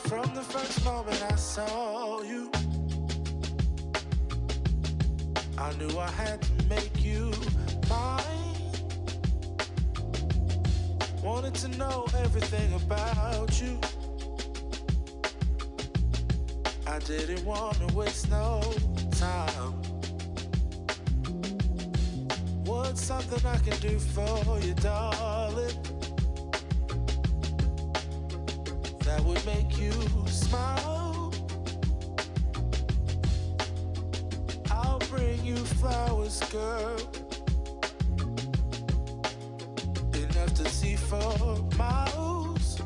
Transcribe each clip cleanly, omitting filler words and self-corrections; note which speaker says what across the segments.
Speaker 1: From the first moment I saw you, I knew I had to make you mine. Wanted to know everything about you. I didn't want to waste no time. What's something I can do for you, darling, that would make you smile? I'll bring you flowers, girl, enough to see for miles.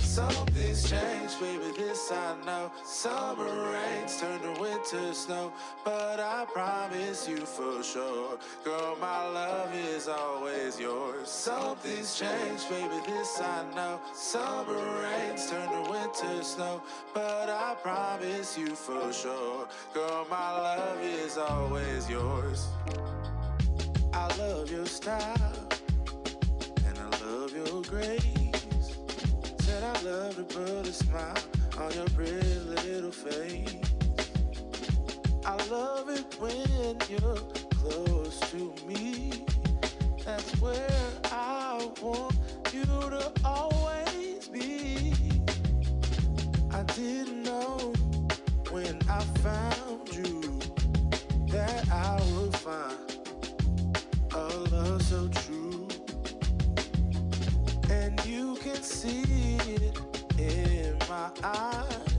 Speaker 1: Something's changed, baby, this I know. Summer rains turn to winter snow, but I promise you for sure, girl, my love is always yours. Something's changed, baby, this I know. Summer rains turn to winter snow, but I promise you for sure, girl, my love is always yours. I love your style, and I love your grace. Said I love to put a smile on your pretty little face. I love it when you're close to me. That's where I want you to always be. I didn't know when I found you that I would find a love so true. And you can see it in my eyes.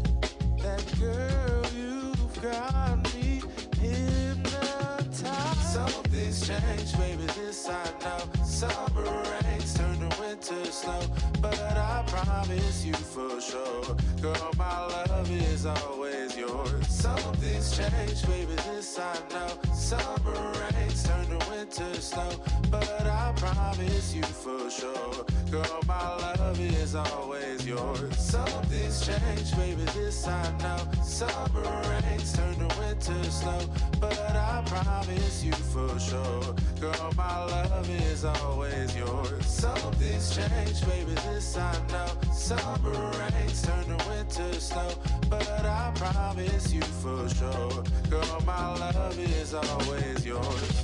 Speaker 1: That girl, you've got me hypnotized. Something's changed, baby, this I know. Summer rains turn to winter snow, but I promise you for sure, girl, my love is always yours. Something's changed, baby, this I know. Summer rains turn to winter snow, but I promise you for sure, girl, my love is always yours. Something's changed, baby, this I know. Summer rains turn to winter snow, but I promise you for sure, girl, my love is always yours. Something's changed, baby, this I know. Summer rains turn to winter snow, but I promise you for sure, girl, my love is always yours.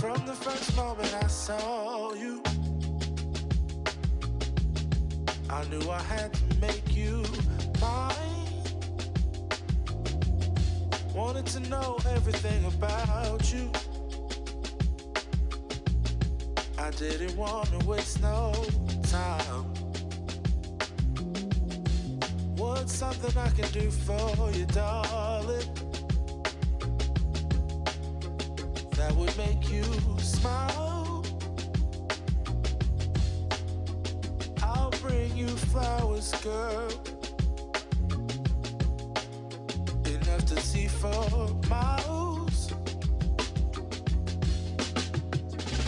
Speaker 1: From the first moment I saw you, I knew I had to make you mine. Wanted to know everything about you. I didn't want to waste no time. What's something I can do for you, darling, that would make you smile? I'll bring you flowers, girl, enough to see for miles.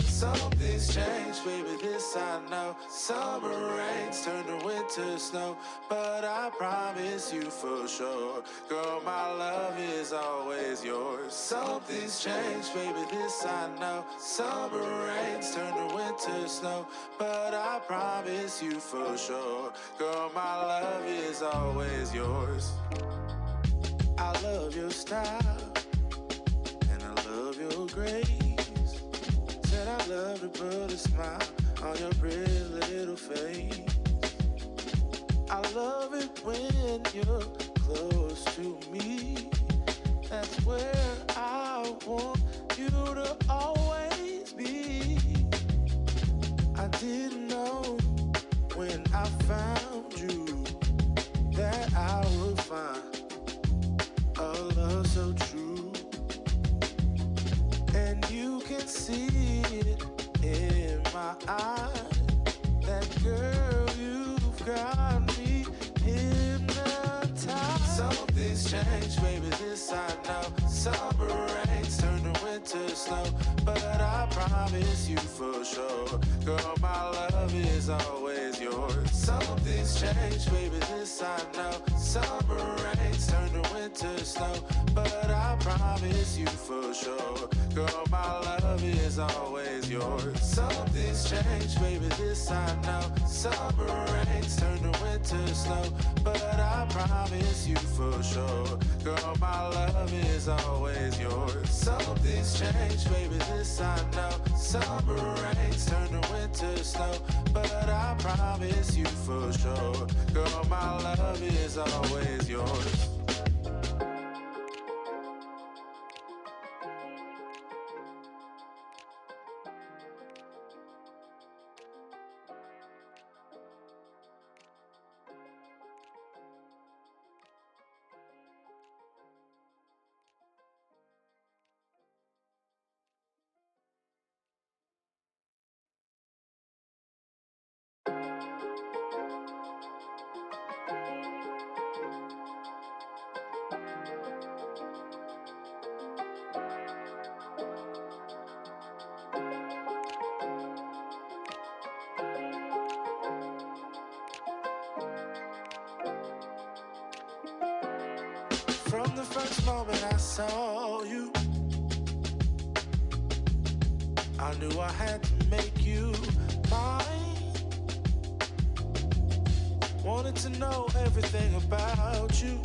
Speaker 1: Something's changed, baby, this I know. Summer rains turn to winter snow, but I promise you for sure, girl, my love is always yours. Something's changed, baby, this I know. Summer rains turn to winter snow, but I promise you for sure, girl, my love is always yours. I love your style, and I love your grace. Said I love to put a smile on your pretty little face. I love it when you're close to me. That's where I want you to always be. I didn't know when I found you that I would find a love so true. And you can see it in my eyes. That girl, you've got me hypnotized. Something's changed, baby, this I know. Summer rains turn to winter snow, but I promise you for sure, girl, my love is always yours. Something's changed, baby, this I know. Summer rains turn to winter snow, but I promise you for sure, girl, my love is always yours. Something's changed, baby, this I know. Summer rains turn to winter snow, but I promise you for sure, girl, my love is always yours. Something's changed, baby, this I know. Summer rains turn to winter snow, but I promise you for sure, girl, my love is always yours. From the first moment I saw you, I knew I had to make you mine. Wanted to know everything about you.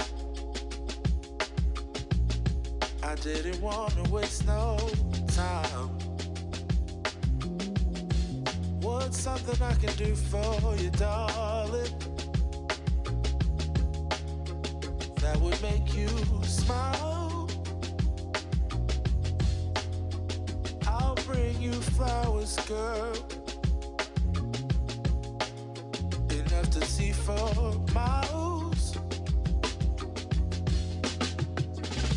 Speaker 1: I didn't want to waste no time. What's something I can do for you, darling, that would make you smile? I'll bring you flowers, girl, enough to see for miles.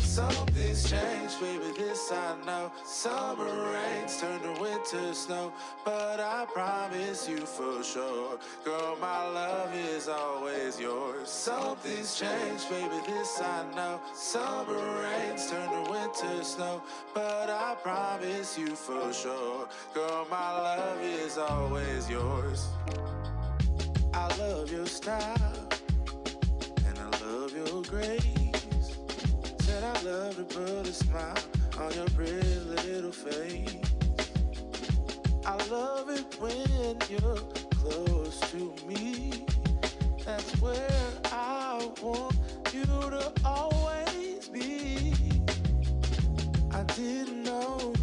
Speaker 1: Something's changed, baby, this I know. Summer rains turn to winter snow, but I promise you for sure, girl, my love is always yours. Something's changed, baby, this I know. Summer rains turn to winter snow, but I promise you for sure, girl, my love is always yours. I love your style, and I love your grace. Said I love to put a smile on your pretty little face. I love it when you're close to me. That's where I want you to always be. I didn't know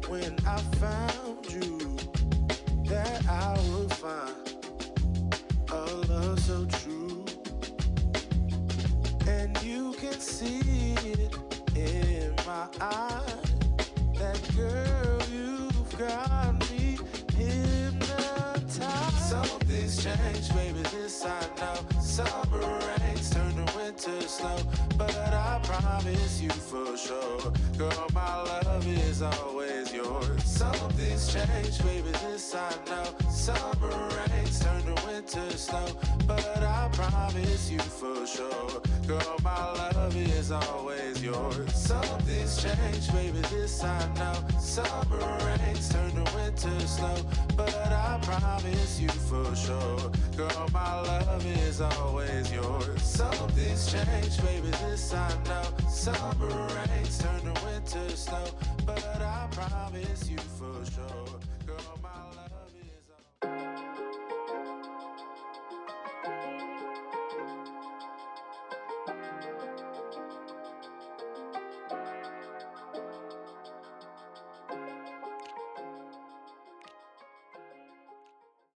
Speaker 1: when I found you that I would find a love so true. And you can see it in my eyes. That girl, you've got me hypnotized. Something's changed, baby, this I know. Summer rains turn to winter snow, but I promise you for sure, girl, my love is always yours. Something's changed, baby, this I know. Summer rains turn to winter snow, but I promise you for sure, girl, my love is always yours. Something's changed, baby, this I know. Summer rains turn to winter snow, but I promise you for sure, girl, my love is always yours. Something's changed, baby, this I know. Summer rains turn to winter snow, but I promise